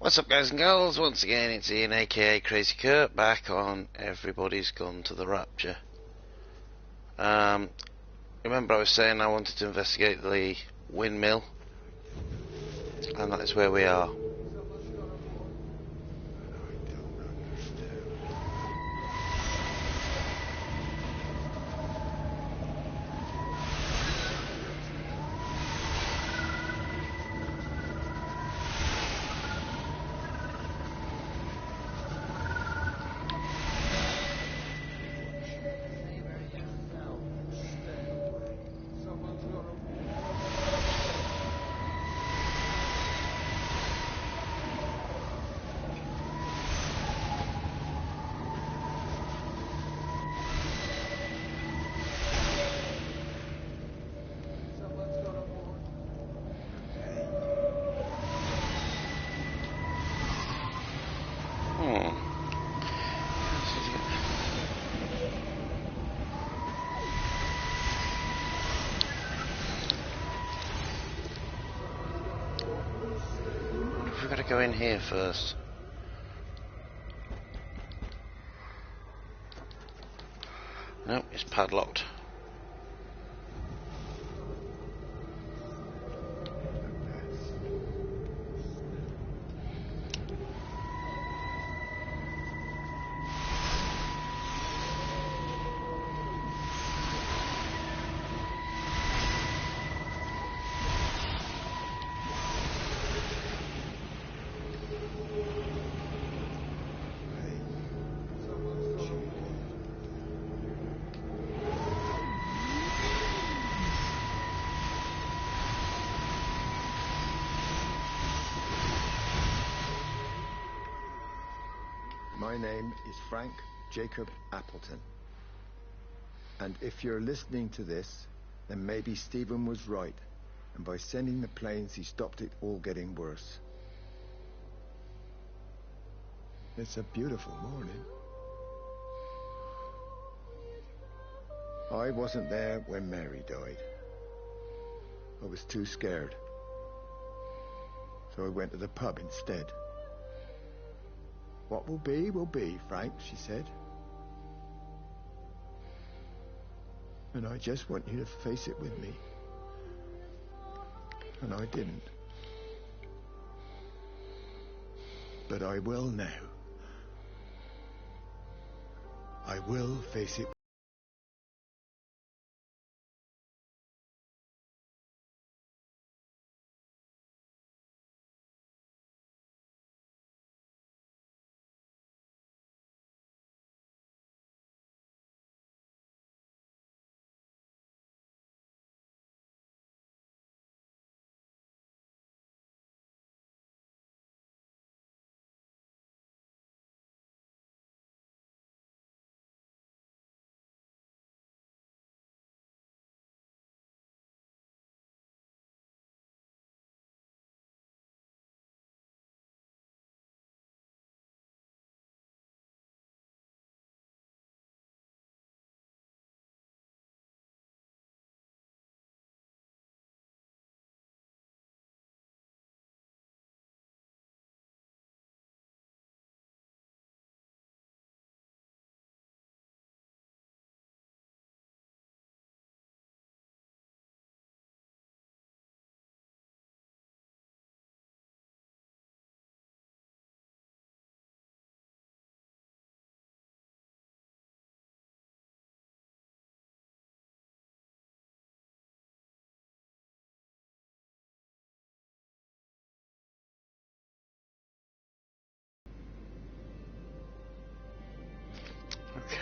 What's up, guys and girls? Once again, it's Ian, aka CrazyKurt, back on Everybody's Gone to the Rapture. Remember I was saying I wanted to investigate the windmill, and that is where we are. We've got to go in here first. No, it's padlocked. My name is Frank Jacob Appleton. And if you're listening to this, then maybe Stephen was right. And by sending the planes, he stopped it all getting worse. It's a beautiful morning. I wasn't there when Mary died. I was too scared. So I went to the pub instead. What will be, Frank, she said. And I just want you to face it with me. And I didn't. But I will now. I will face it.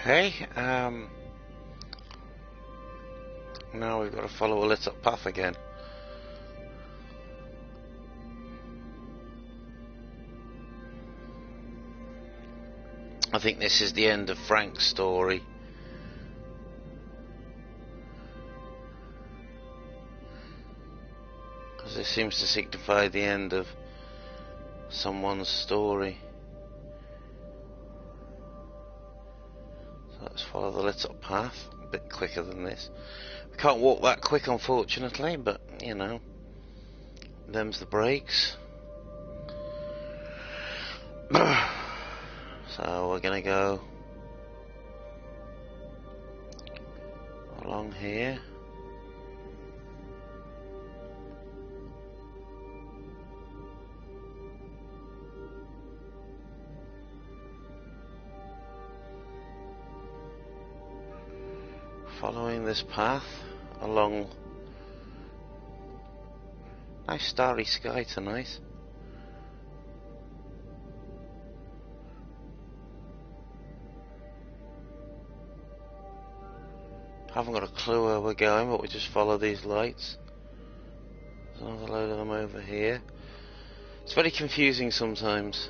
Okay, now we've got to follow a lit up path again. I think this is the end of Frank's story. Because it seems to signify the end of someone's story. Let's follow the lit up path, a bit quicker than this. We can't walk that quick, unfortunately, but, you know, them's the breaks. So we're gonna go along here. Following this path along. Nice starry sky tonight. Haven't got a clue where we're going, but we just follow these lights. There's another load of them over here. It's very confusing sometimes.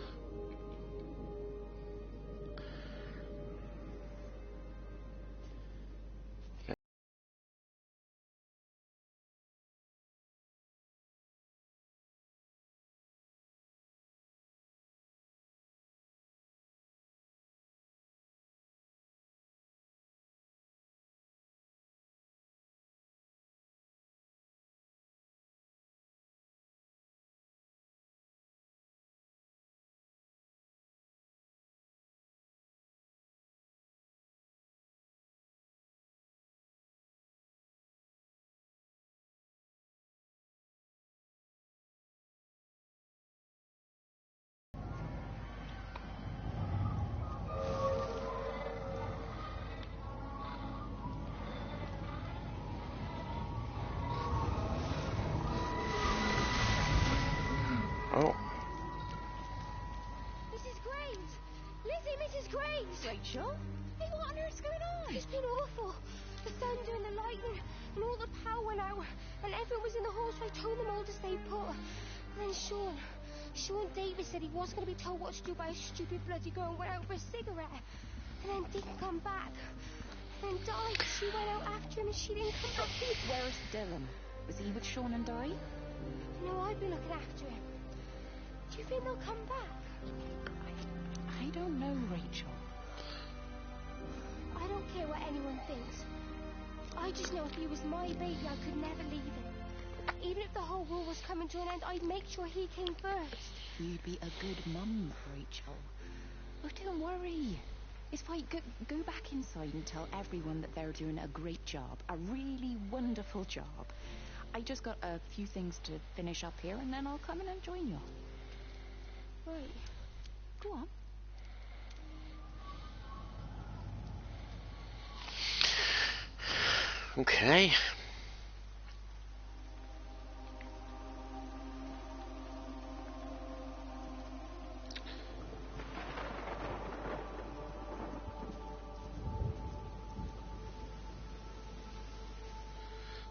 Oh. Mrs. Graves! Lizzie, Mrs. Graves! Rachel? Hey, what on earth's going on? It's been awful. The thunder and the lightning and all the power went out and everyone was in the hall, so I told them all to stay put. And then Sean Davis said he wasn't going to be told what to do by a stupid bloody girl and went out for a cigarette. And then didn't come back. And then Di, she went out after him and she didn't come back either. Where's Dylan? Was he with Sean and Di? No, I've been looking after him. Do you think they'll come back? I don't know, Rachel. I don't care what anyone thinks. I just know if he was my baby, I could never leave him. Even if the whole world was coming to an end, I'd make sure he came first. You'd be a good mum, Rachel. Oh, don't worry. It's fine. Go back inside and tell everyone that they're doing a great job. A really wonderful job. I just got a few things to finish up here, and then I'll come in and join you. Right. Go on. Okay.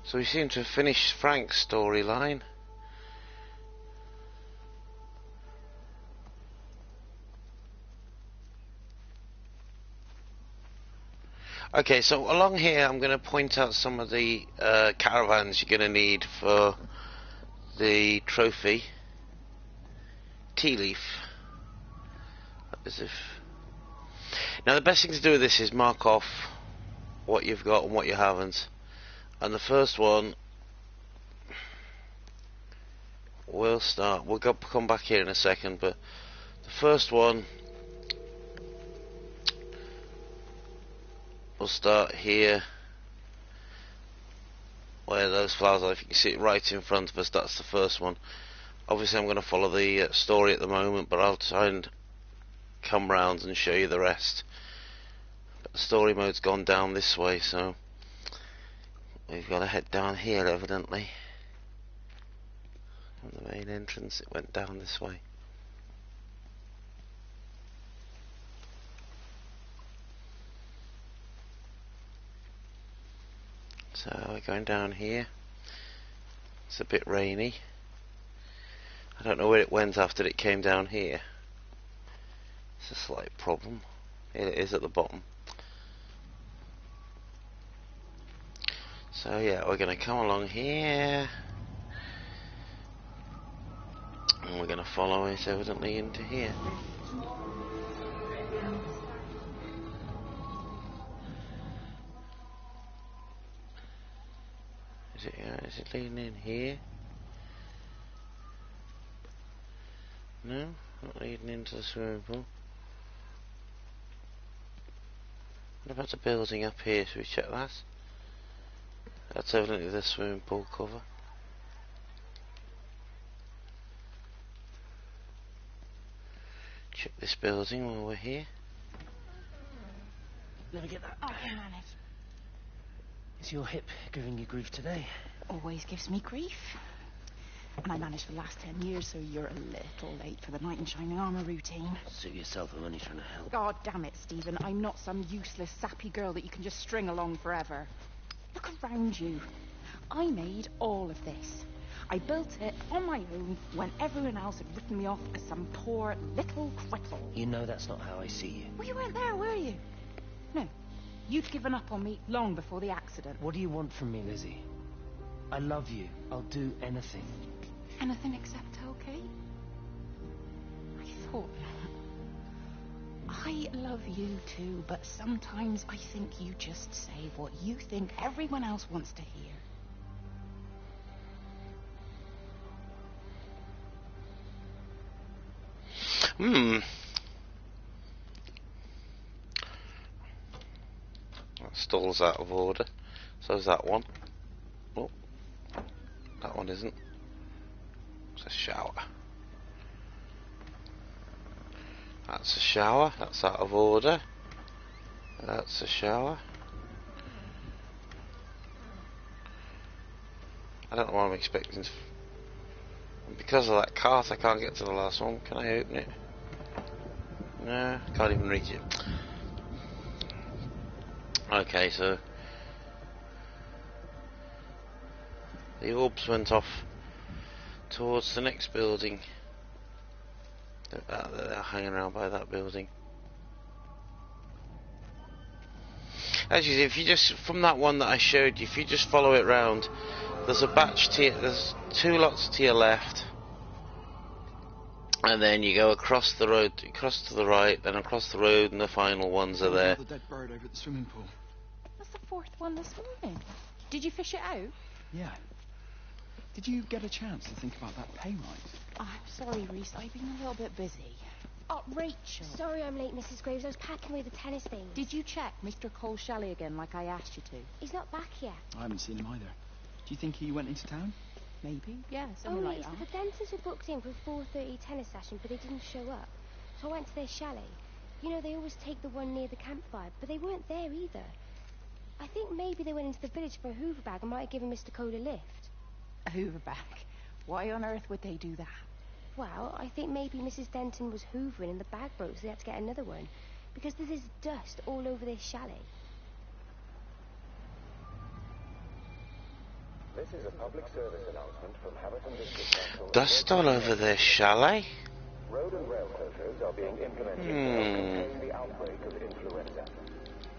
So we seem to have finished Frank's storyline. Okay, so along here I'm going to point out some of the caravans you're going to need for the trophy. Tea leaf. As if. Now the best thing to do with this is mark off what you've got and what you haven't. And the first one, we'll come back here in a second, but the first one, we'll start here, where those flowers are. If you can see it right in front of us, that's the first one. Obviously I'm going to follow the story at the moment, but I'll try and come round and show you the rest. But the story mode's gone down this way, so we've got to head down here, evidently. From the main entrance, it went down this way. So we're going down here. It's a bit rainy. I don't know where it went after it came down here. It's a slight problem. Here it is at the bottom. So yeah, we're going to come along here, and we're going to follow it evidently into here. Is it leading in here? No, not leading into the swimming pool. What about the building up here? Should we check that? That's evidently the swimming pool cover. Check this building while we're here. Let me get that. I can manage. Is your hip giving you grief today? Always gives me grief. And I managed for the last 10 years, so you're a little late for the knight in shining armour routine. Suit yourself, I'm only trying to help. God damn it, Stephen. I'm not some useless, sappy girl that you can just string along forever. Look around you. I made all of this. I built it on my own when everyone else had written me off as some poor little cripple. You know that's not how I see you. Well, you weren't there, were you? No. You'd given up on me long before the accident. What do you want from me, Lizzie? I love you. I'll do anything. Anything except okay? I thought... I love you too, but sometimes I think you just say what you think everyone else wants to hear. That stall's out of order. So's that one. Oh, that one isn't. It's a shower. That's a shower. That's out of order. That's a shower. I don't know what I'm expecting to... Because of that cart I can't get to the last one. Can I open it? No, can't even reach it. Okay, so the orbs went off towards the next building. They're hanging around by that building. Actually, if you just, from that one that I showed you, if you just follow it round, there's a batch to there's two lots to your left, and then you go across the road, across to the right, then across the road, and the final ones are there. The dead bird over at the swimming pool. That's the fourth one this morning. Did you fish it out? Yeah. Did you get a chance to think about that pay rise? I'm sorry, Reese. I've been a little bit busy. Oh, Rachel. Sorry I'm late, Mrs. Graves. I was packing away the tennis things. Did you check Mr. Cole Shelley again like I asked you to? He's not back yet. I haven't seen him either. Do you think he went into town? Maybe, yeah, something like Reese, that. the dentists were booked in for a 4:30 tennis session, but they didn't show up. So I went to their chalet. You know, they always take the one near the campfire, but they weren't there either. I think maybe they went into the village for a Hoover bag and might have given Mr. Cole a lift. A Hoover bag? Why on earth would they do that? Well, I think maybe Mrs. Denton was hoovering and the bag broke, so they had to get another one. Because there's this dust all over their chalet. This is a public service announcement from Hamilton District Council. Dust all over their chalet? Road and rail closures are being implemented to help contain the outbreak of influenza.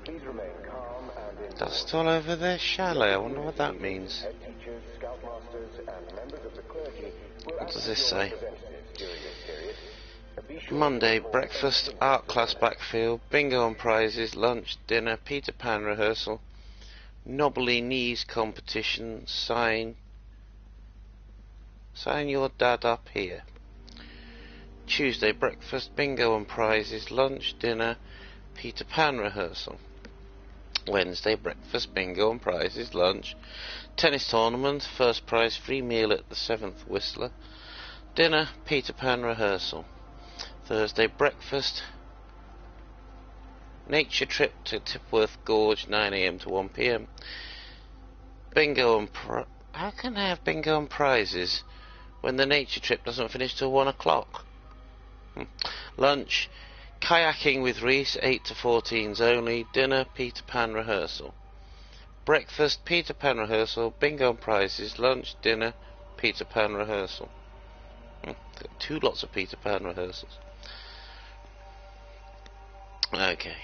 Please remain calm and in... Dust all over their chalet. I wonder what that means. Head teachers, scoutmasters, and members of the clergy will What does act this as your say? representatives during this period. Be sure Monday, to- breakfast, art class backfield, bingo and prizes, lunch, dinner, Peter Pan rehearsal, knobbly knees competition, sign your dad up here. Tuesday, breakfast, bingo and prizes, lunch, dinner, Peter Pan rehearsal. Wednesday, breakfast, bingo and prizes, lunch, tennis tournament, first prize, free meal at the 7th Whistler, dinner, Peter Pan rehearsal. Thursday, breakfast, nature trip to Tipworth Gorge, 9 AM to 1 PM. Bingo and how can I have bingo and prizes when the nature trip doesn't finish till 1 o'clock? Lunch, kayaking with Reese, 8 to 14s only. Dinner, Peter Pan rehearsal. Breakfast, Peter Pan rehearsal. Bingo and prizes. Lunch, dinner, Peter Pan rehearsal. Got 2 lots of Peter Pan rehearsals. Okay.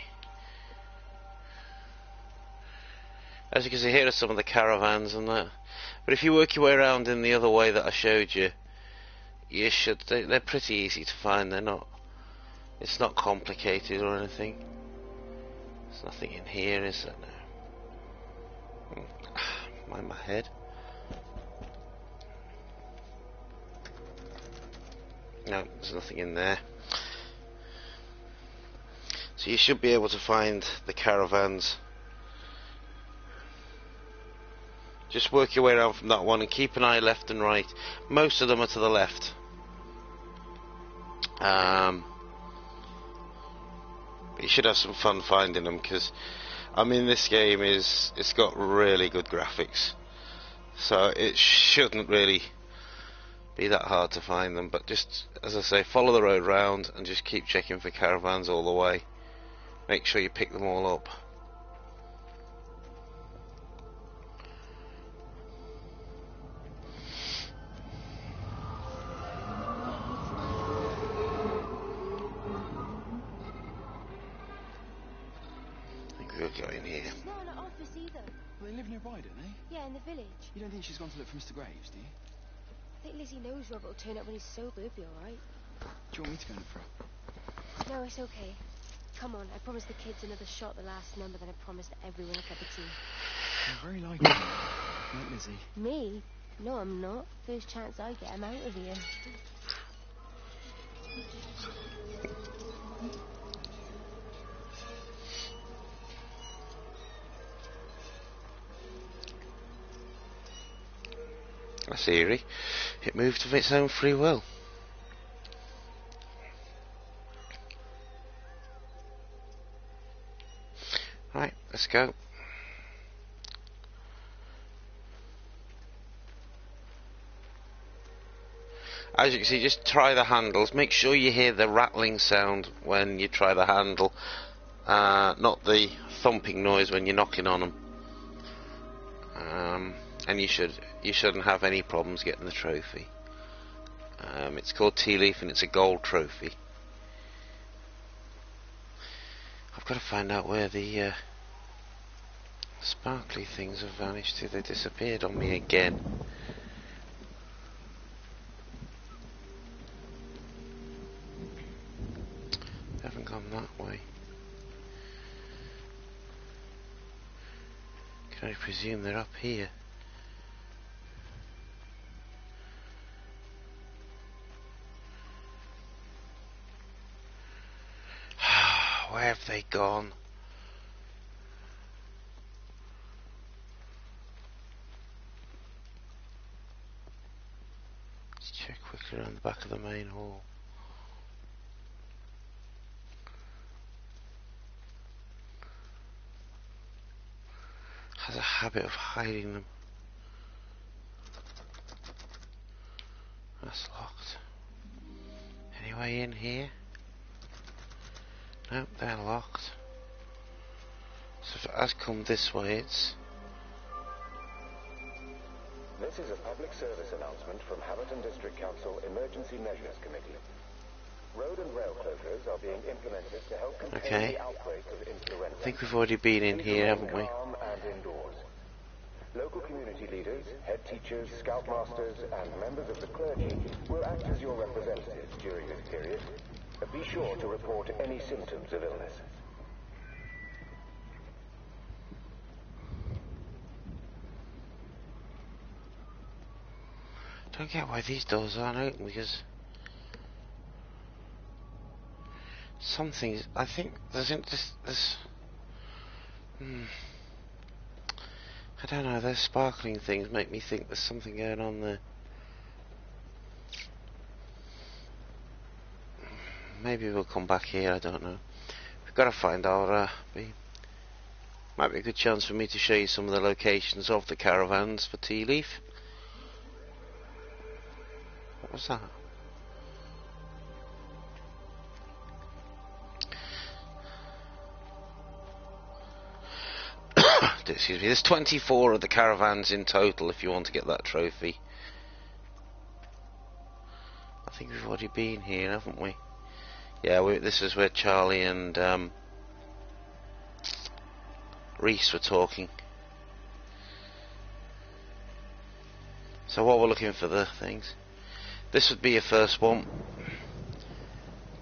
As you can see, here are some of the caravans and that. But if you work your way around in the other way that I showed you, you should. They're pretty easy to find. They're not. It's not complicated or anything. There's nothing in here, is there? No. Mind my head. No, there's nothing in there. So you should be able to find the caravans. Just work your way around from that one and keep an eye left and right. Most of them are to the left. But you should have some fun finding them, because I mean, this game it's got really good graphics, so it shouldn't really be that hard to find them. But just, as I say, follow the road round and just keep checking for caravans all the way. Make sure you pick them all up. We'll go in here. She's not in her office either. Well, they live nearby, don't they? Yeah, in the village. You don't think she's gone to look for Mr. Graves, do you? I think Lizzie knows Robert will turn up when he's sober. He'll be alright. Do you want me to go and look for her? No, it's okay. Come on, I promised the kids another shot the last number, then I promised everyone a cup of tea. You're very likely, not Lizzie. Me? No, I'm not. First chance I get, I'm out of here. That's eerie. It moved of its own free will. Right, let's go. As you can see, just try the handles. Make sure you hear the rattling sound when you try the handle, not the thumping noise when you're knocking on them. And you shouldn't have any problems getting the trophy. It's called Tea Leaf and it's a gold trophy. I've got to find out where the sparkly things have vanished to. They disappeared on me again. They haven't gone that way. Can I presume they're up here? Where have they gone? Let's check quickly around the back of the main hall. Has a habit of hiding them. That's locked. Any way in here? Nope, they're locked. So if it has come this way, it's... This is a public service announcement from Hamilton District Council Emergency Measures Committee. Road and rail closures are being implemented to help contain the outbreak of influenza. I think we've already been in here, haven't we? Calm and indoors. Local community leaders, head teachers, scoutmasters, and members of the clergy will act as your representatives during this period. Be sure to report any symptoms of illness. Don't get why these doors aren't open, because something's... I think there's I don't know, those sparkling things make me think there's something going on there. Maybe we'll come back here, I don't know. We've got to find our might be a good chance for me to show you some of the locations of the caravans for Tea Leaf. What was that? Excuse me, there's 24 of the caravans in total if you want to get that trophy. I think we've already been here, haven't we? Yeah, this is where Charlie and Reese were talking. So while we're looking for the things, this would be your first one.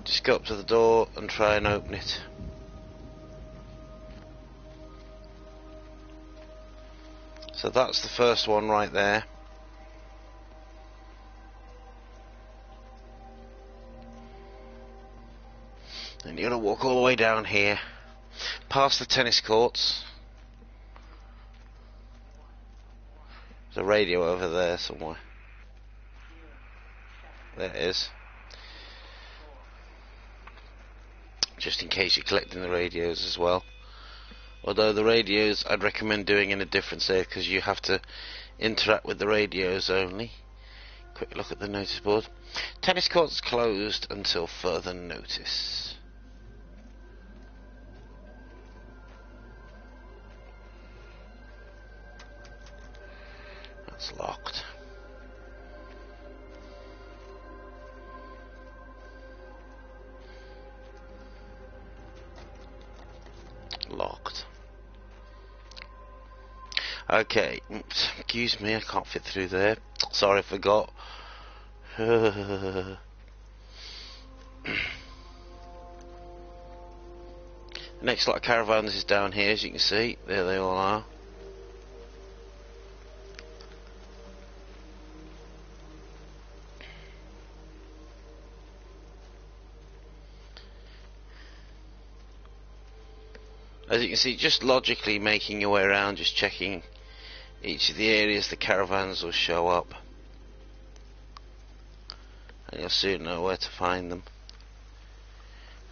Just go up to the door and try and open it. So that's the first one right there. And you're going to walk all the way down here, past the tennis courts. There's a radio over there somewhere. There it is. Just in case you're collecting the radios as well. Although the radios I'd recommend doing in a different save because you have to interact with the radios only. Quick look at the notice board. Tennis courts closed until further notice. That's locked. Locked. Okay, excuse me, I can't fit through there. Sorry, I forgot. The next lot of caravans is down here, as you can see. There they all are. As you can see, just logically making your way around, just checking each of the areas the caravans will show up. And you'll soon know where to find them.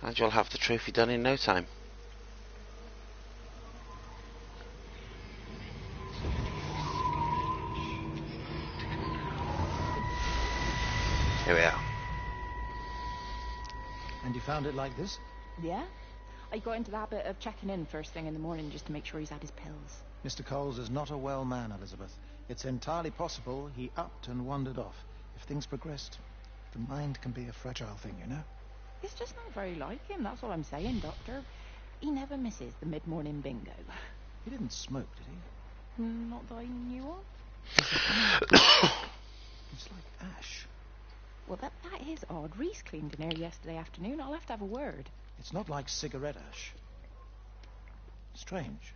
And you'll have the trophy done in no time. Here we are. And you found it like this? Yeah? I got into the habit of checking in first thing in the morning just to make sure he's had his pills. Mr. Coles is not a well man, Elizabeth. It's entirely possible he upped and wandered off. If things progressed, the mind can be a fragile thing, you know? It's just not very like him, that's all I'm saying, Doctor. He never misses the mid-morning bingo. He didn't smoke, did he? Not that I knew of. It's like ash. Well, that is odd. Reese cleaned in here yesterday afternoon. I'll have to have a word. It's not like cigarette ash. Strange.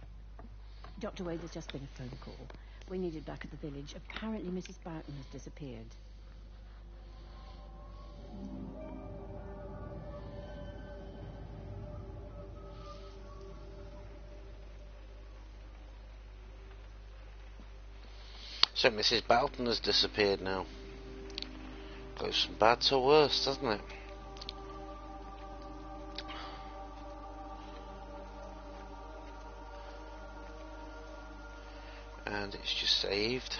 Dr. Wade, there's just been a phone call. We needed back at the village. Apparently Mrs. Barton has disappeared. So Mrs. Barton has disappeared now. Goes from bad to worse, doesn't it? And it's just saved.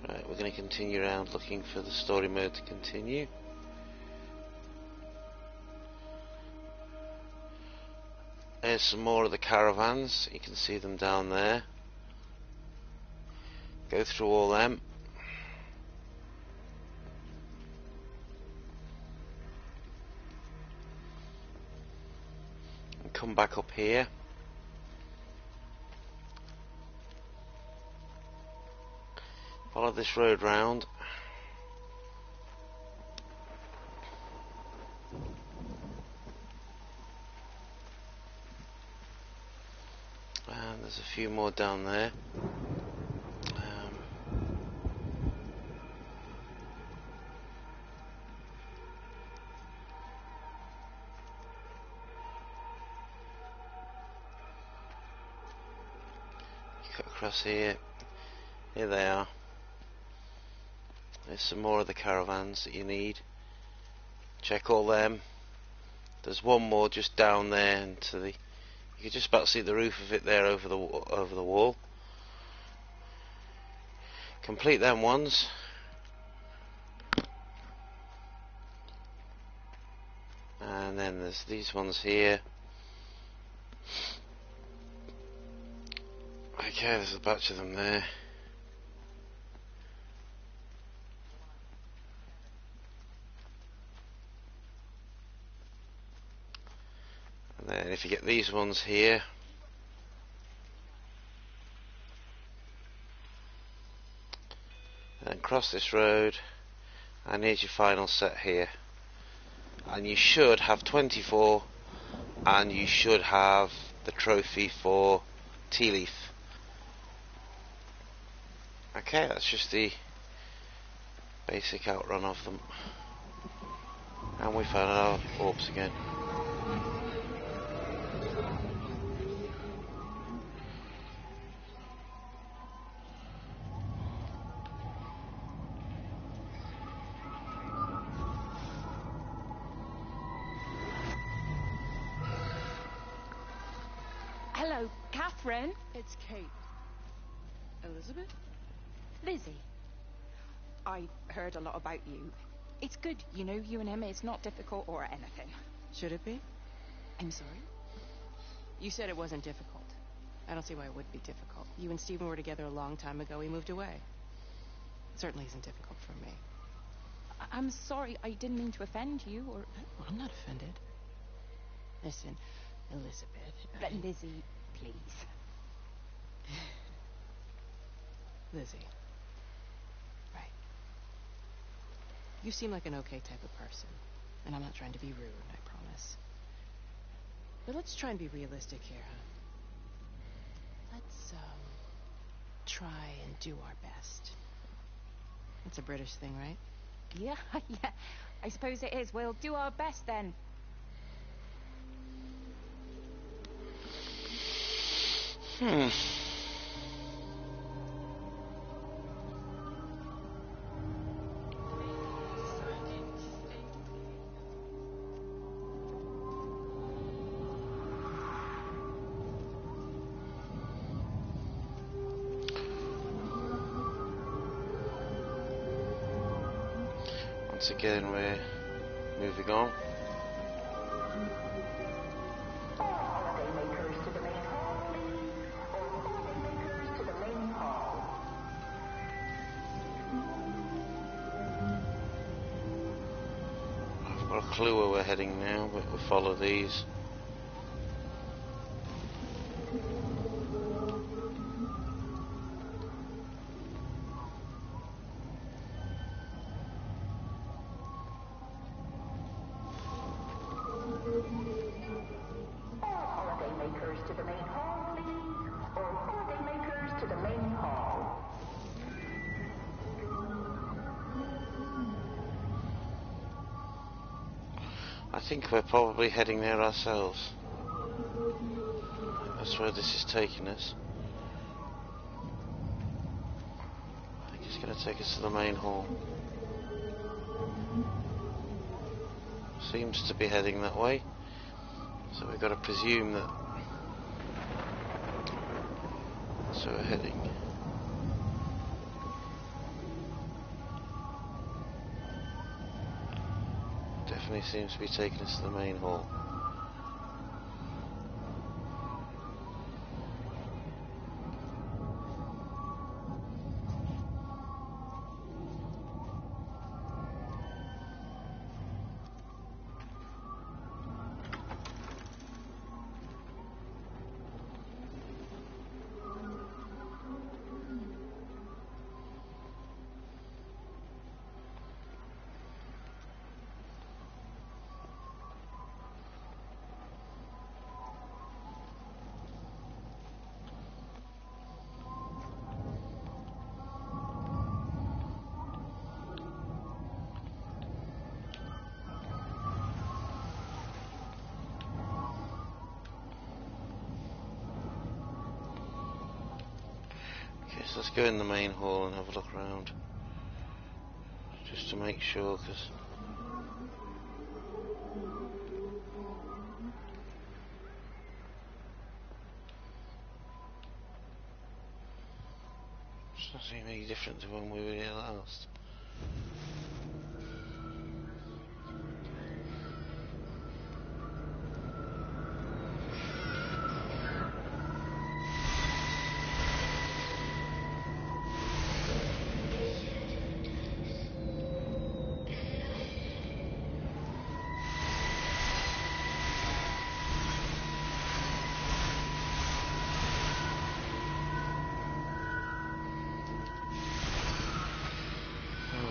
Right, we're going to continue around looking for the story mode to continue. There's some more of the caravans. You can see them down there. Go through all them. Come back up here. Follow this road round. And there's a few more down there. Cut across here. Here they are. There's some more of the caravans that you need. Check all them. There's one more just down there into the. You can just about see the roof of it there over the wall. Complete them ones. And then there's these ones here. Okay, there's a batch of them there. And then if you get these ones here, and then cross this road, and here's your final set here. And you should have 24, and you should have the trophy for Tea Leaf. Okay, that's just the basic outrun of them. And we found our orbs again. Hello, Catherine. It's Kate. Elizabeth? Lizzie. I heard a lot about you. It's good, you know, you and him. It's not difficult or anything. Should it be? I'm sorry? You said it wasn't difficult. I don't see why it would be difficult. You and Stephen were together a long time ago. He moved away. It certainly isn't difficult for me. I'm sorry. I didn't mean to offend you or... I'm not offended. Listen, Elizabeth... But Lizzie, please. Lizzie. Right. You seem like an okay type of person. And I'm not trying to be rude, I promise. But let's try and be realistic here, huh? Let's, try and do our best. That's a British thing, right? Yeah, yeah. I suppose it is. We'll do our best then. Once again, we're moving on. I've got a clue where we're heading now, but we'll follow these. I think we're probably heading there ourselves. That's where this is taking us. I think it's going to take us to the main hall. Seems to be heading that way. So we've got to presume that that's where we're heading. Definitely seems to be taking us to the main hall. Okay, so let's go in the main hall and have a look around. Just to make sure, because... it's not seeming any different to when we were here last.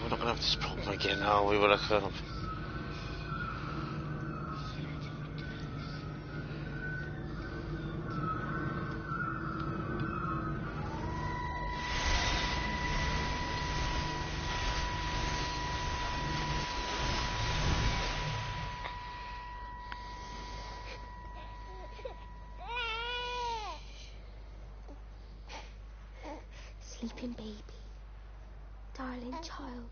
We're not going to have this problem again, are we? Well, I can't. sleeping baby, darling child,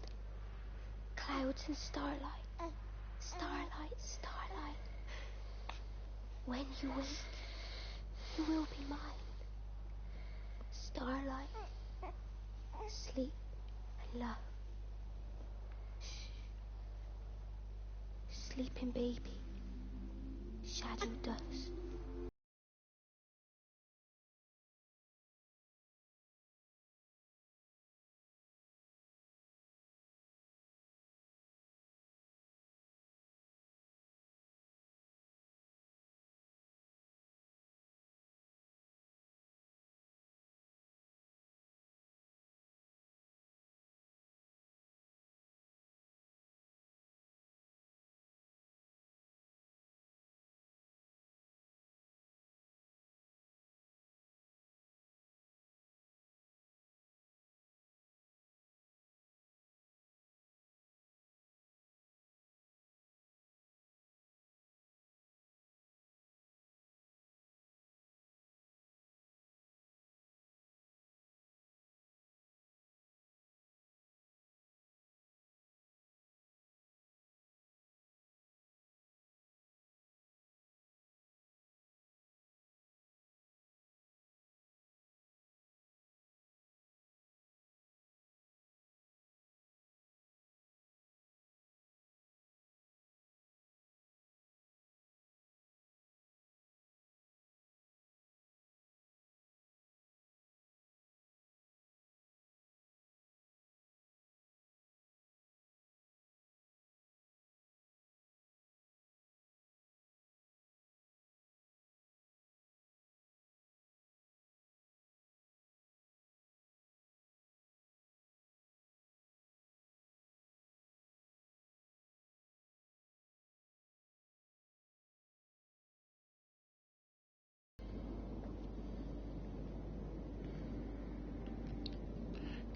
clouds and starlight, starlight, starlight. When you wake, you will be mine. Starlight, sleep and love. Shh. Sleeping baby, shadow dust.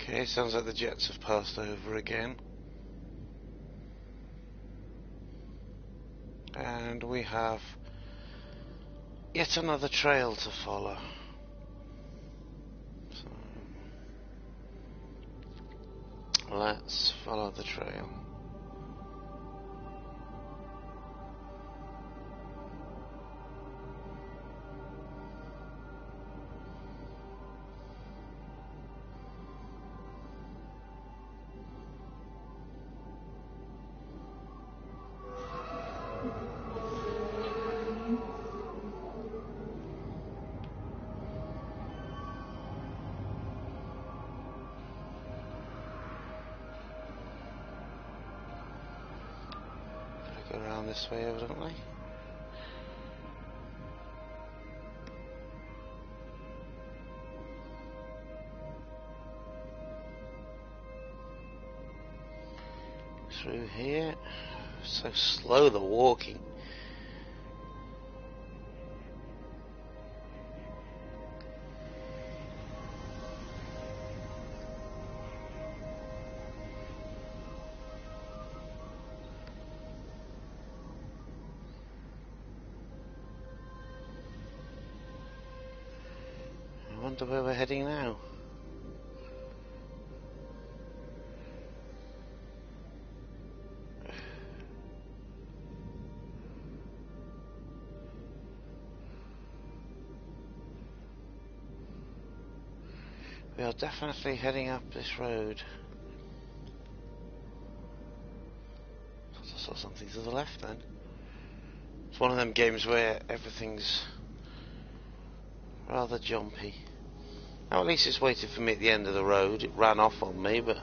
Okay, sounds like the jets have passed over again. And we have yet another trail to follow. So, let's follow the trail. Go around this way, evidently. Through here. So slow the walking. I wonder where we're heading now. We are definitely heading up this road. I saw something to the left then. It's one of them games where everything's rather jumpy. Now at least it's waited for me at the end of the road. It ran off on me, but...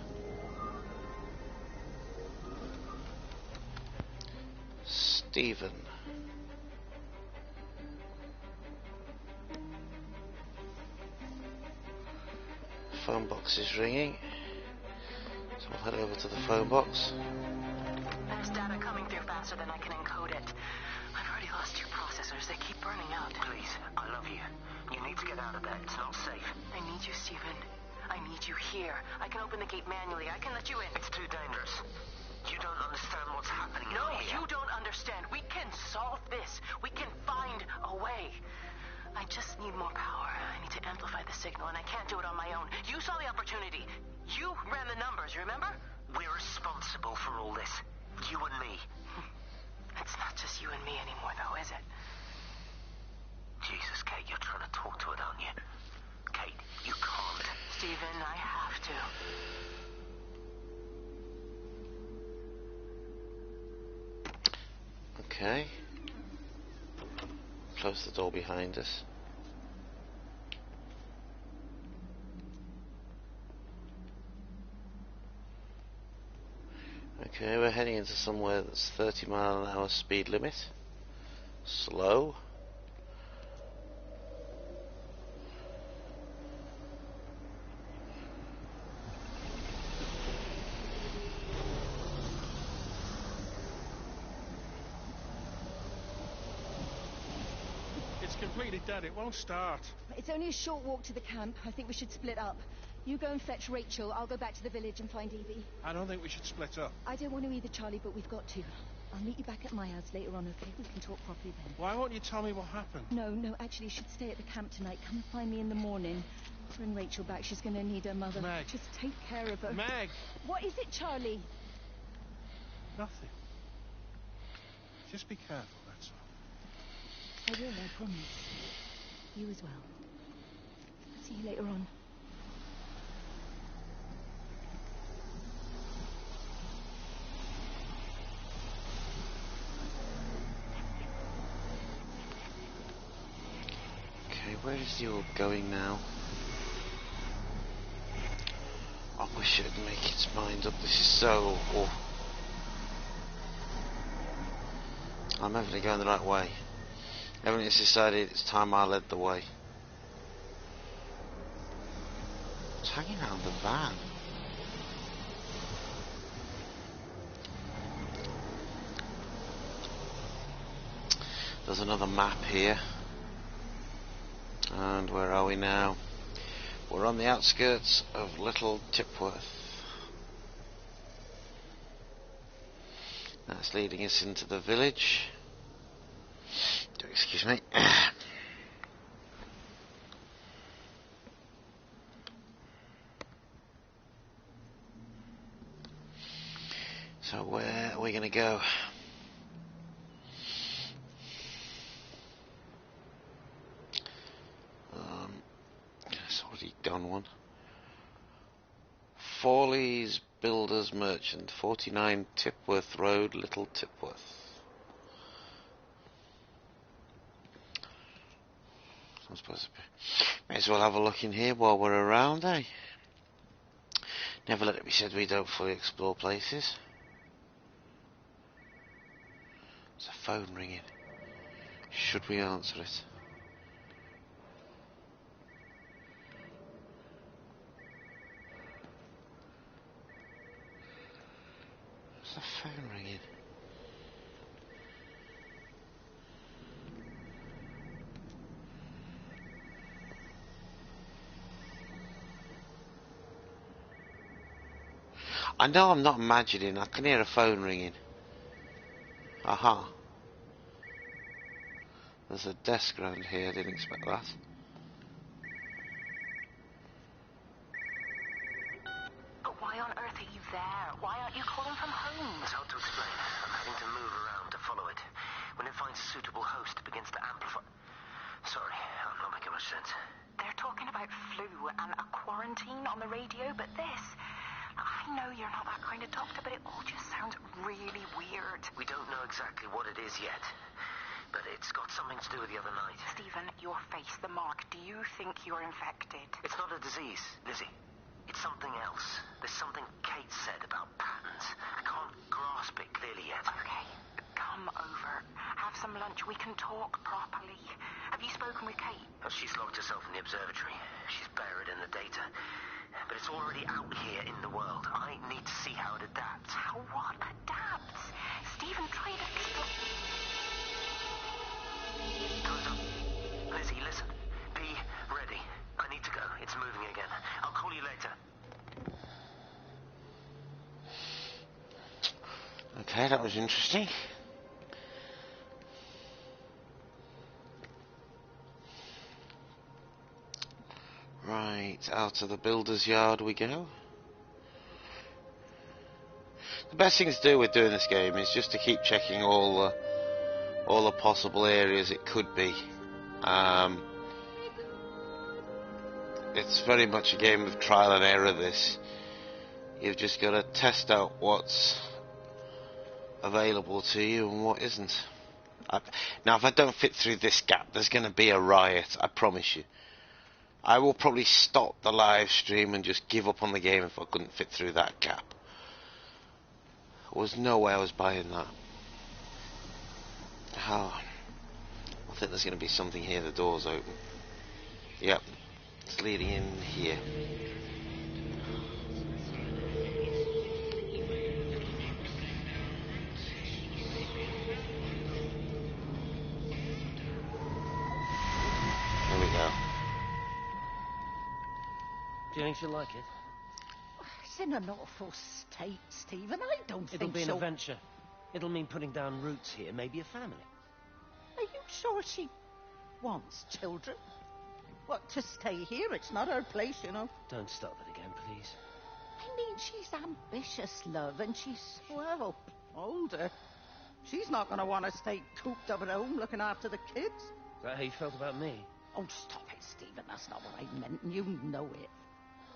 Stephen. Phone box is ringing. So we'll head over to the phone box. There's data coming through faster than I can encode it. I've already lost 2 processors. They keep burning out. Please, I love you. You need to get out of there. It's not safe. I need you, Stephen. I need you here. I can open the gate manually. I can let you in. It's too dangerous. You don't understand what's happening No, out here. you don't understand. We can solve this. We can find a way. I just need more power. I need to amplify the signal, and I can't do it on my own. You saw the opportunity. ran the numbers, remember? We're responsible for all this. You and me. It's not just you and me anymore, though, is it? Jesus, Kate, you're trying to talk to it, aren't you? Kate, you can't. Stephen, I have to. Okay. Close the door behind us. Okay, we're heading into somewhere that's 30-mile-an-hour speed limit. Slow. It's completely dead. It won't start. It's only a short walk to the camp. I think we should split up. You go and fetch Rachel. I'll go back to the village and find Evie. I don't think we should split up. I don't want to either, Charlie, but we've got to. I'll meet you back at my house later on, okay? We can talk properly then. Why won't you tell me what happened? No, actually, you should stay at the camp tonight. Come and find me in the morning. Bring Rachel back. She's going to need her mother. Meg. Just take care of her. Meg! What is it, Charlie? Nothing. Just be careful, that's all. I will, I promise. You as well. I'll see you later on. Where is the orb going now? I wish it would make its mind up. This is so awful. I'm evidently going the right way. Evidently it's decided it's time I led the way. It's hanging around the van. There's another map here. And where are we now? We're on the outskirts of Little Tipworth. That's leading us into the village. Excuse me. So where are we going to go? Done one. Fawley's Builders Merchant, 49 Tipworth Road, Little Tipworth. I'm supposed to be. May as well have a look in here while we're around, eh? Never let it be said we don't fully explore places. There's a phone ringing. Should we answer it? There's a phone ringing. I know I'm not imagining. I can hear a phone ringing. Aha. There's a desk around here. I didn't expect that. But why on earth are you there? Why aren't you calling from home? It's hard to explain. I'm having to move around to follow it. When it finds a suitable host, it begins to amplify. Sorry, I'm not making much sense. They're talking about flu and a quarantine on the radio, but this... I know you're not that kind of doctor, but it all just sounds really weird. We don't know exactly what it is yet, but it's got something to do with the other night. Stephen, your face, the mark, do you think you're infected? It's not a disease, Lizzie. It's something else. There's something Kate said about patterns. I can't grasp it clearly yet. Okay, come over. Have some lunch. We can talk properly. Have you spoken with Kate? Well, she's locked herself in the observatory. She's buried in the data. But it's already out here in the world. I need to see how it adapts. How what adapts? Stephen, try to explain. Time's up. Lizzie, listen. Be ready. I need to go. It's moving again. I'll call you later. Okay, that was interesting. Right, out of the builder's yard we go. The best thing to do with doing this game is just to keep checking all the possible areas it could be. It's very much a game of trial and error, this. You've just got to test out what's available to you and what isn't. Now, if I don't fit through this gap, there's going to be a riot, I promise you. I will probably stop the live stream and just give up on the game if I couldn't fit through that gap. There was no way I was buying that. Oh, I think there's going to be something here. The door's open. Yep, it's leading in here. Here we go. Do you think she'll like it? It's in an awful state, Stephen. I don't think so. It'll be an adventure. It'll mean putting down roots here, maybe a family. Are you sure she wants children? What, to stay here? It's not her place, you know. Don't start it again, please. I mean, she's ambitious, love, and she's, well, older. She's not going to want to stay cooped up at home looking after the kids. Is that how you felt about me? Oh, stop it, Stephen. That's not what I meant, and you know it.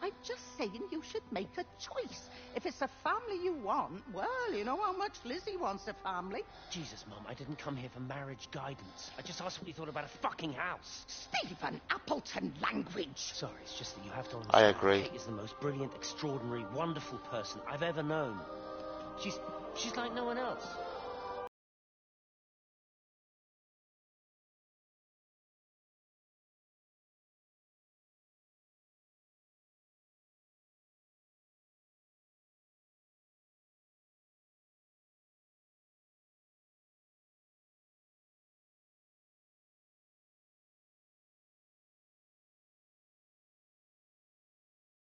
I'm just saying you should make a choice. If it's a family you want, well, you know how much Lizzie wants a family. Jesus, Mum, I didn't come here for marriage guidance. I just asked what you thought about a fucking house. Stephen Appleton language. Sorry, it's just that you have to understand. I agree. Kate is the most brilliant, extraordinary, wonderful person I've ever known. She's like no one else.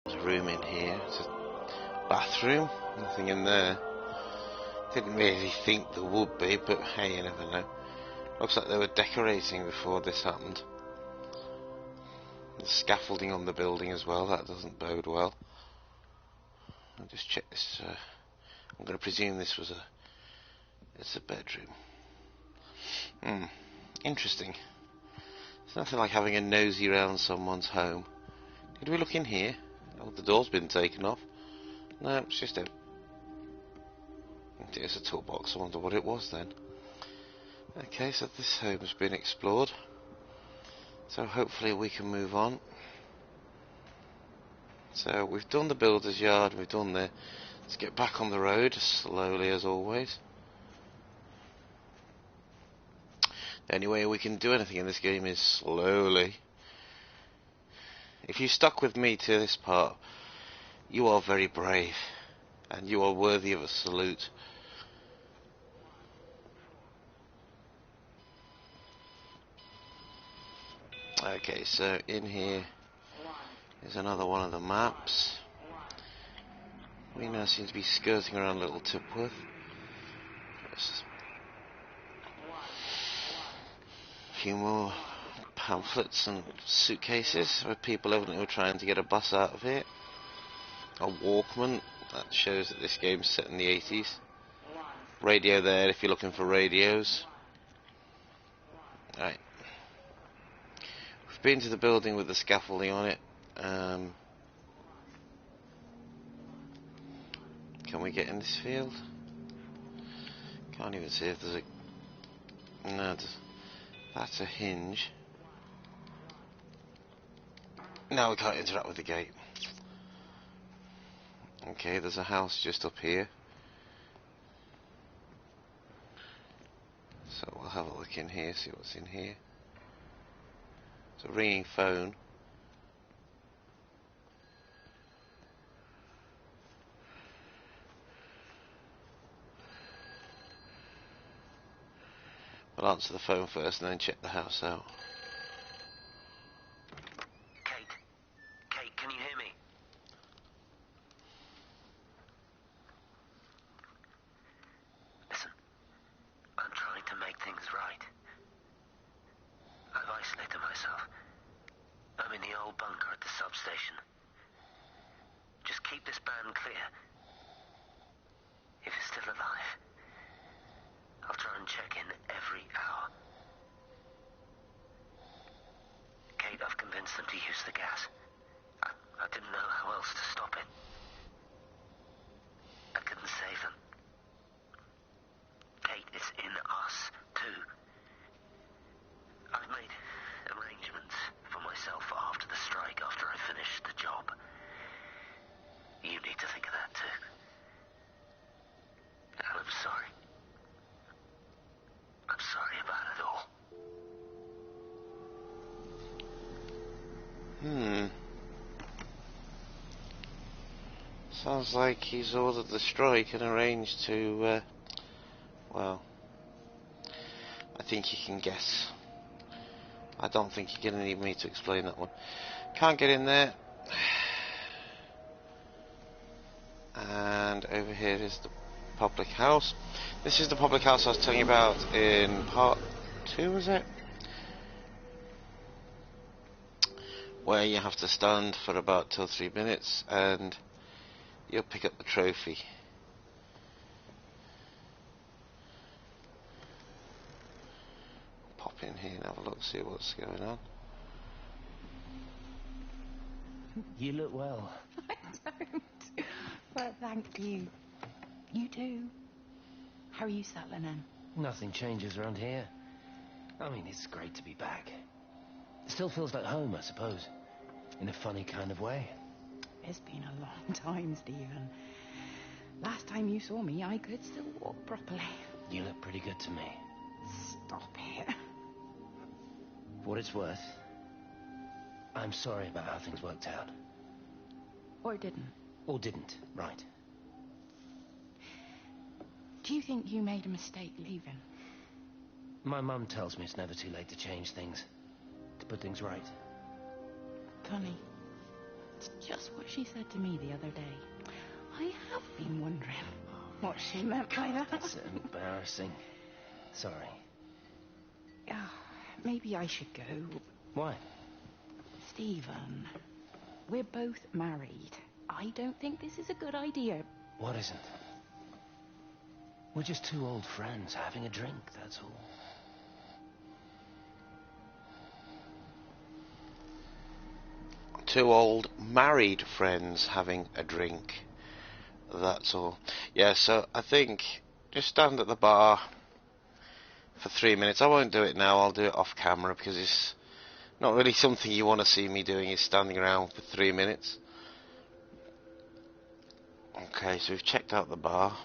There's a room in here. It's a bathroom. Nothing in there. Didn't really think there would be, but hey, you never know. Looks like they were decorating before this happened. There's scaffolding on the building as well. That doesn't bode well. I'll just check this. I'm going to presume this was it's a bedroom. Interesting. It's nothing like having a nosy round someone's home. Did we look in here? Oh, the door's been taken off. No, it's just a... There's a toolbox. I wonder what it was then. Okay, so this home has been explored. So hopefully we can move on. So we've done the builder's yard, we've done the... Let's get back on the road, slowly as always. The only way we can do anything in this game is slowly. If you stuck with me to this part, you are very brave. And you are worthy of a salute. Okay, so in here is another one of the maps. We now seem to be skirting around Little Tipworth. A few more pamphlets and suitcases where people evidently were trying to get a bus out of here. A Walkman, that shows that this game's set in the 80s. Radio there if you're looking for radios. Right. We've been to the building with the scaffolding on it. Can we get in this field? Can't even see if there's a... No, that's a hinge. No, we can't interact with the gate. Okay, there's a house just up here. So we'll have a look in here, see what's in here. It's a ringing phone. We'll answer the phone first and then check the house out. Kate, can you hear me? Listen, I'm trying to make things right. I've isolated myself. I'm in the old bunker at the substation. Just keep this band clear. If still alive. I'll try and check in every hour. Kate, I've convinced them to use the gas. I didn't know how else to stop it. I couldn't save them. Kate, it's in us, too. I've made arrangements for myself after the strike, after I finish the job. You need to think of that, too. And I'm sorry. I'm sorry about it all. Sounds like he's ordered the strike and arranged to, well, I think you can guess. I don't think you're going to need me to explain that one. Can't get in there. And over here is the public house. This is the public house I was telling you about in part 2, was it? Where you have to stand for about 2 or 3 minutes and you'll pick up the trophy. Pop in here and have a look, see what's going on. You look well. I don't. But thank you. You do. How are you settling in? Nothing changes around here. I mean, it's great to be back. It still feels like home, I suppose. In a funny kind of way. It's been a long time, Stephen. Last time you saw me, I could still walk properly. You look pretty good to me. Stop it. For what it's worth, I'm sorry about how things worked out. Or didn't. Or didn't, right. Do you think you made a mistake leaving? My mum tells me it's never too late to change things. To put things right. Funny. It's just what she said to me the other day. I have been wondering what she meant by that. That's embarrassing. Sorry. Maybe I should go. Why? Stephen, we're both married. I don't think this is a good idea. What isn't? We're just two old friends having a drink, that's all. Two old married friends having a drink, that's all. Yeah, so I think just stand at the bar for 3 minutes. I won't do it now, I'll do it off camera because it's not really something you want to see me doing, is standing around for 3 minutes. Okay, so we've checked out the bar.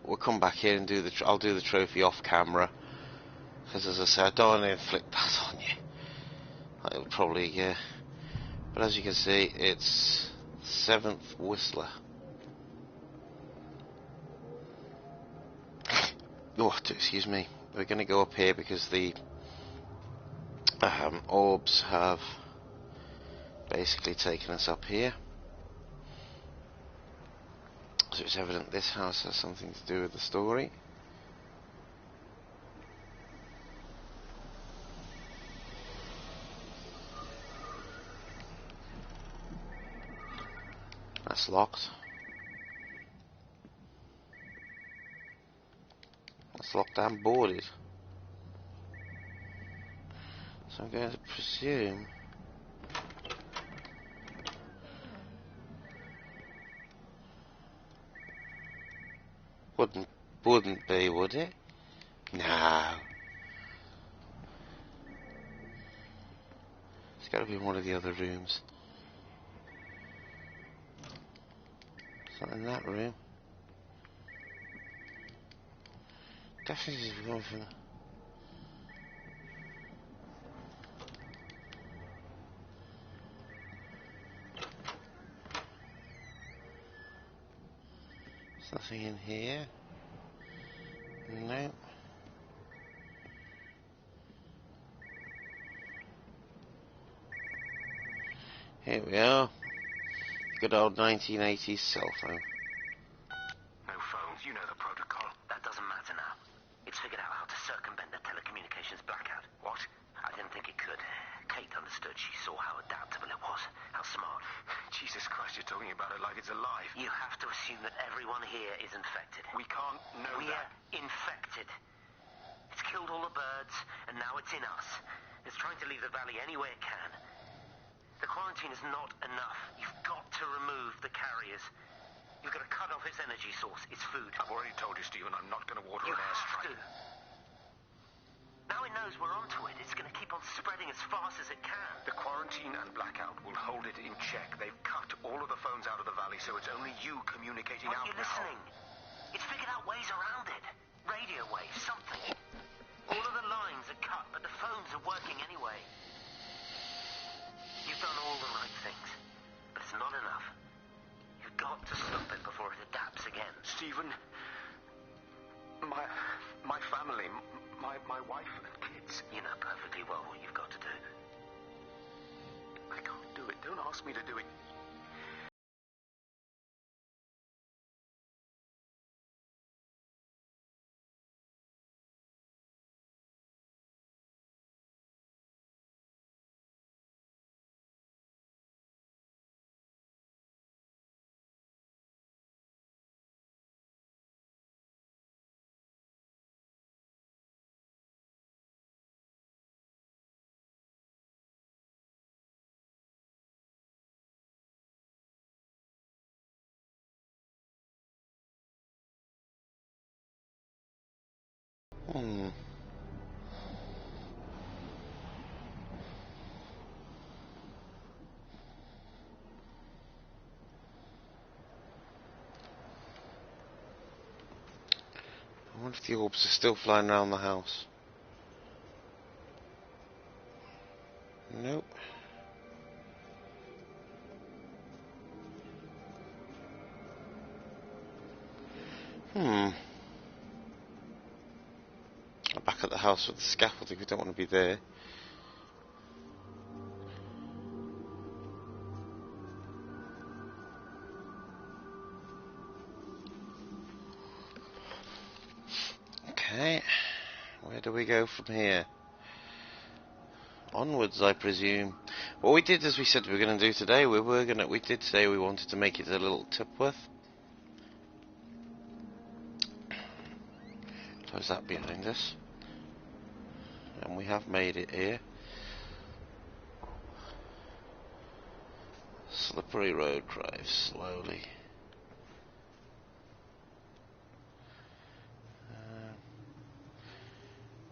We'll come back here and I'll do the trophy off camera because, as I said, I don't want to inflict that on you. It'll probably, but as you can see, it's 7th Whistler. Oh, excuse me. We're going to go up here because the orbs have basically taken us up here. So it's evident this house has something to do with the story. That's locked. That's locked and boarded. So I'm going to presume wouldn't be, would it? No. It's got to be in one of the other rooms. It's not in that room. Definitely is going for. There's nothing in here. No. Here we are. Good old 1980s cell phone. No phones, you know the protocol. That doesn't matter now. It's figured out how to circumvent the telecommunications blackout. What? I didn't think it could. Kate understood. She saw how adaptable it was. How smart. Jesus Christ, you're talking about it like it's alive. You have to assume that every Everyone here is infected. We can't know We're that. infected. It's killed all the birds, and now it's in us. It's trying to leave the valley any way it can. The quarantine is not enough. You've got to remove the carriers. You've got to cut off its energy source, its food. I've already told you, Stephen, I'm not going to order You an have airstrike. to. Now it knows we're onto it. It's going to keep on spreading as fast as it can. The quarantine and blackout will hold it in check. They've cut all of the phones out of the valley, so it's only you communicating Aren't out you now. listening? It's figured out ways around it. Radio waves, something. All of the lines are cut, but the phones are working anyway. You've done all the right things, but it's not enough. You've got to stop it before it adapts again. Stephen, my family, my wife and kids. You know perfectly well what you've got to do. I can't do it. Don't ask me to do it. I wonder if the orbs are still flying around the house. Nope. Back at the house with the scaffolding, we don't want to be there. Okay, where do we go from here? Onwards, I presume. What we did, as we said we were going to do today, we did say we wanted to make it a little Tipworth. Close that behind us. And we have made it here. Slippery road, drive slowly.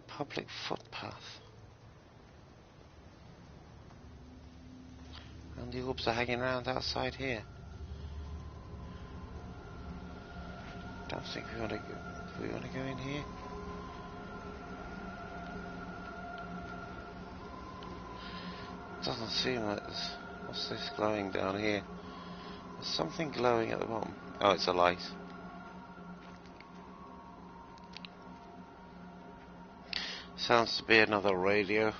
Public footpath. And the orbs are hanging around outside here. Don't think we want to go. Do we want to go in here? Doesn't seem like there's... What's this glowing down here? There's something glowing at the bottom. Oh, it's a light. Sounds to be another radio.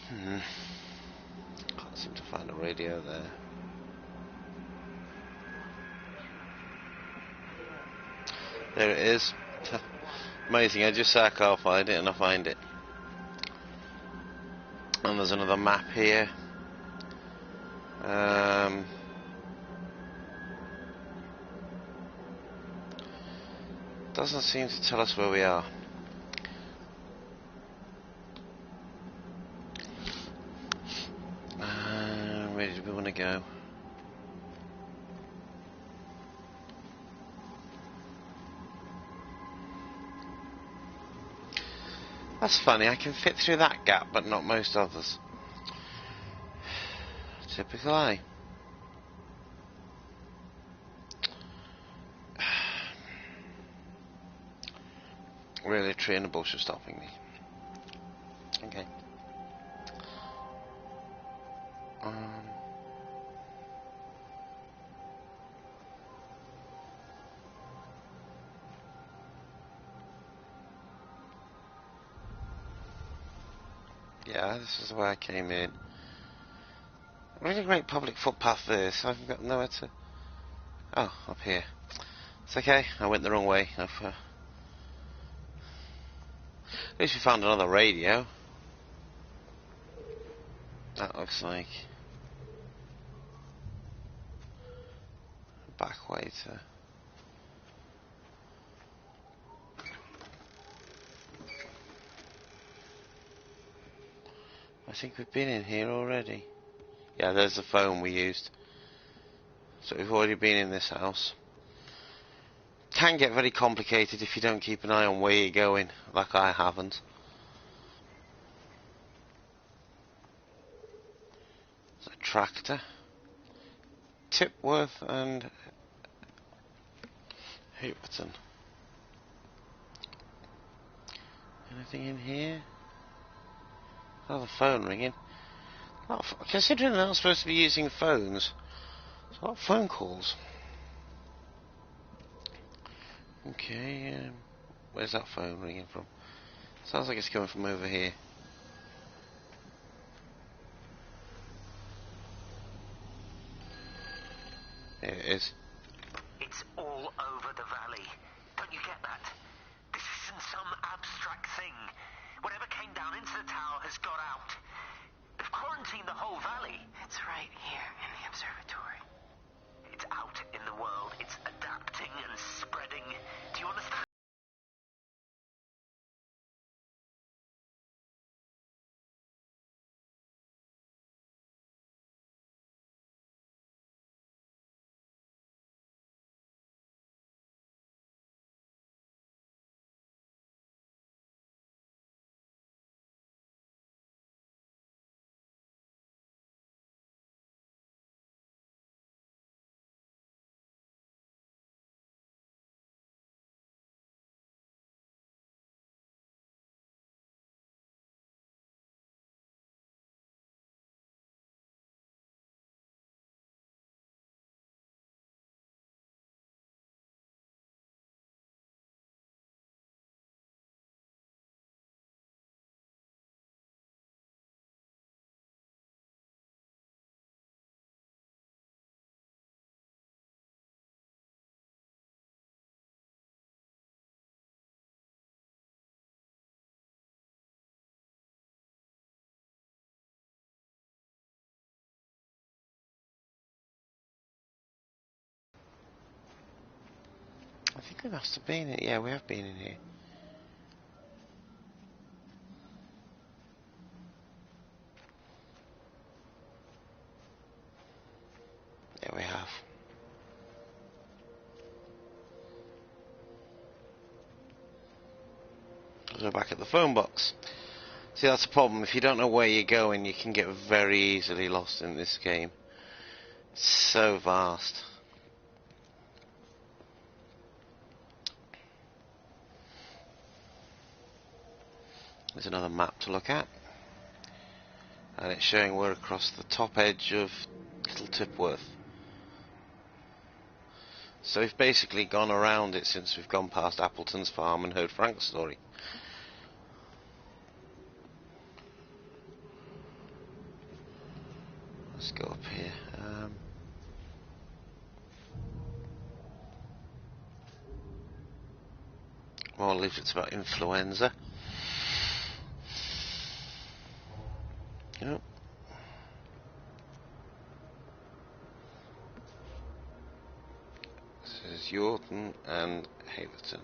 Can't seem to find a radio there. There it is. Amazing, I just say I can't find it and I find it. And there's another map here. Doesn't seem to tell us where we are. Where did we want to go? That's funny, I can fit through that gap, but not most others. Typical, eh? Really, a tree and a bush are stopping me. Okay. Yeah, this is where I came in. Really great public footpath this. I've got nowhere to... Oh, up here. It's okay, I went the wrong way. At least we found another radio. That looks like... back way to... I think we've been in here already. Yeah, there's the phone we used. So we've already been in this house. Can get very complicated if you don't keep an eye on where you're going, like I haven't. There's a tractor. Tipworth and Haverton. Anything in here? Another phone ringing. Considering they're not supposed to be using phones, it's a lot of phone calls. Okay, where's that phone ringing from? Sounds like it's coming from over here. There it is. It's all over the valley. Don't you get that? This isn't some abstract thing. Whatever came down into the tower has got out. They've quarantined the whole valley. It's right here in the observatory. It's out in the world. It's adapting and spreading. Do you understand? I think we must have been in... Yeah, we have been in here. Yeah, we have. We're back at the phone box. See, that's the problem. If you don't know where you're going, you can get very easily lost in this game. It's so vast. There's another map to look at. And it's showing we're across the top edge of Little Tipworth. So we've basically gone around it since we've gone past Appleton's farm and heard Frank's story. Let's go up here. More leaflets about influenza. Yep. This is Yorton and Haverton.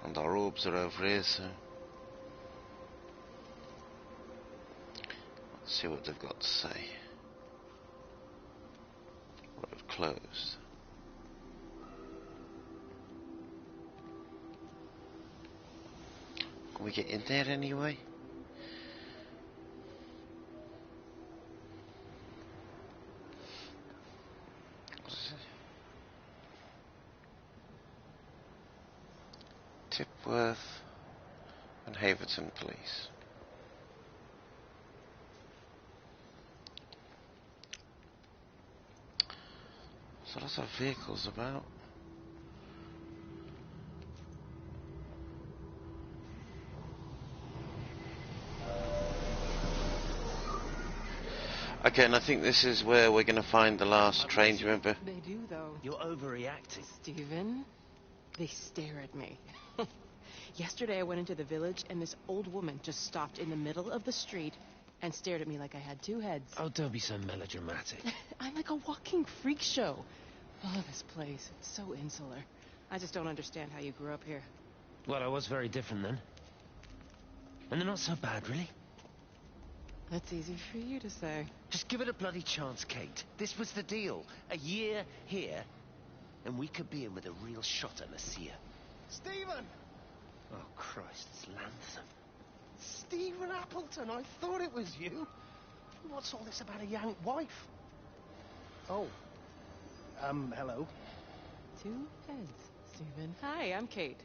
And our orbs are over here, so let's see what they've got to say. Road closed. Can we get in there anyway? Tipworth and Haverton Police. So lots of vehicles about. Okay, and I think this is where we're going to find the last train, do you remember? They do, though. You're overreacting. Stephen, they stare at me. Yesterday I went into the village and this old woman just stopped in the middle of the street and stared at me like I had two heads. Oh, don't be so melodramatic. I'm like a walking freak show. Oh, this place. It's so insular. I just don't understand how you grew up here. Well, I was very different then. And they're not so bad, really. That's easy for you to say. Just give it a bloody chance, Kate. This was the deal. A year here, and we could be in with a real shot at Lucia. Stephen! Oh, Christ, it's Lantham. Stephen Appleton, I thought it was you. What's all this about a young wife? Oh. Hello. Two heads, Stephen. Hi, I'm Kate.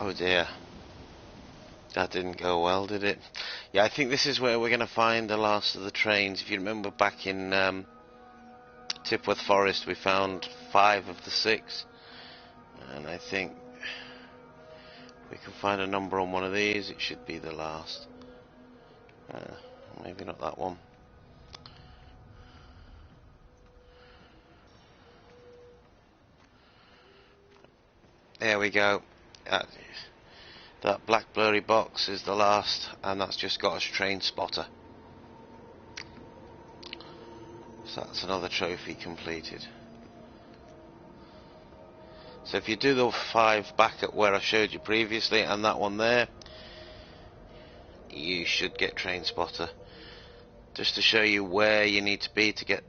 Oh dear. That didn't go well, did it? Yeah, I think this is where we're going to find the last of the trains. If you remember back in Tipworth Forest, we found 5 of the 6. And I think we can find a number on one of these. It should be the last. Maybe not that one. There we go. That black blurry box is the last, and that's just got us train spotter. So that's another trophy completed. So if you do the 5 back at where I showed you previously, and that one there, you should get train spotter. Just to show you where you need to be to get.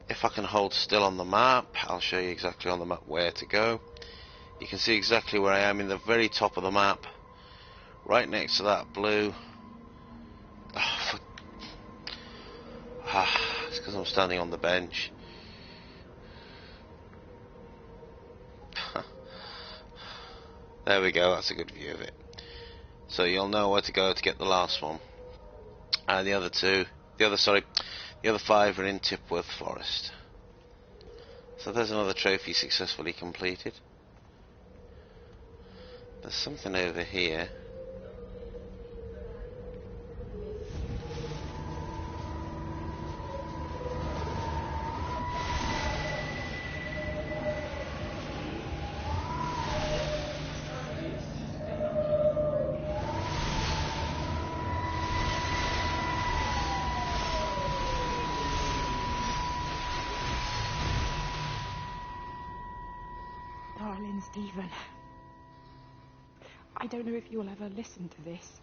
If I can hold still on the map, I'll show you exactly on the map where to go. You can see exactly where I am in the very top of the map, right next to that blue. It's because I'm standing on the bench. There we go, that's a good view of it. So you'll know where to go to get the last one. And the other 5 are in Tipworth Forest. So there's another trophy successfully completed. There's something over here. Darling Stephen, I don't know if you'll ever listen to this.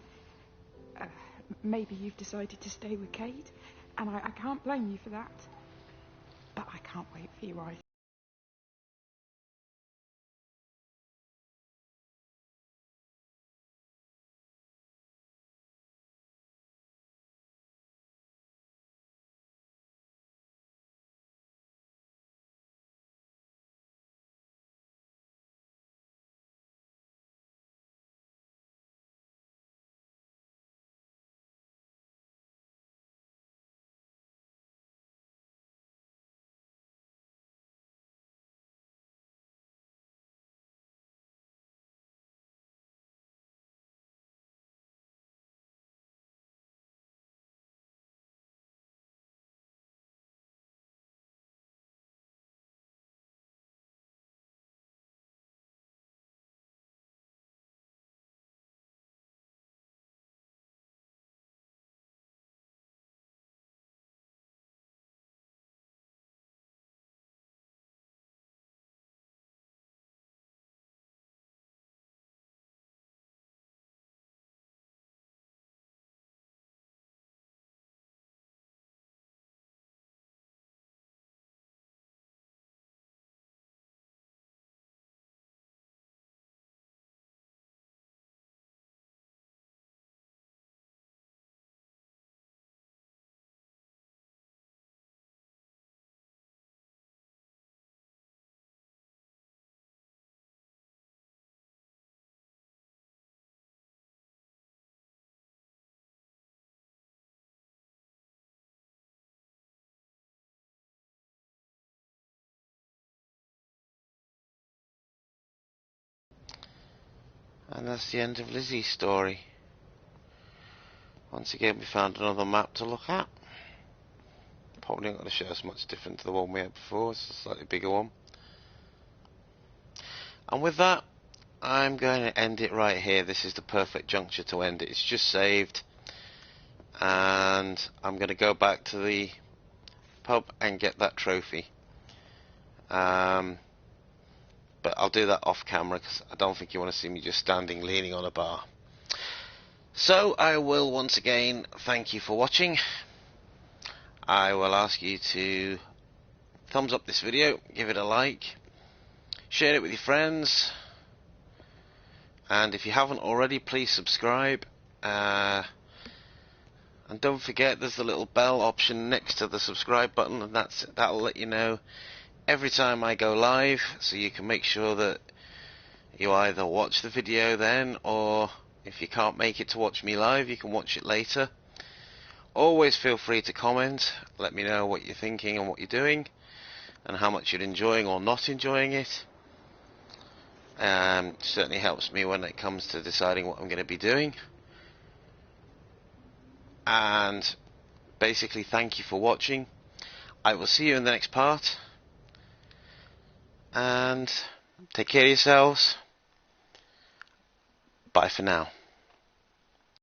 Maybe you've decided to stay with Kate, and I can't blame you for that. But I can't wait for you either. And that's the end of Lizzie's story. Once again, we found another map to look at. Probably not going to show us much different to the one we had before. It's a slightly bigger one. And with that, I'm going to end it right here. This is the perfect juncture to end it. It's just saved. And I'm going to go back to the pub and get that trophy. But I'll do that off camera because I don't think you want to see me just standing leaning on a bar. So I will once again thank you for watching. I will ask you to thumbs up this video, give it a like, share it with your friends, and if you haven't already, please subscribe. And don't forget, there's the little bell option next to the subscribe button, and that'll let you know every time I go live, so you can make sure that you either watch the video then, or if you can't make it to watch me live, you can watch it later. Always feel free to comment, let me know what you're thinking and what you're doing, and how much you're enjoying or not enjoying it. Certainly helps me when it comes to deciding what I'm going to be doing. And basically, thank you for watching. I will see you in the next part. And take care of yourselves. Bye for now.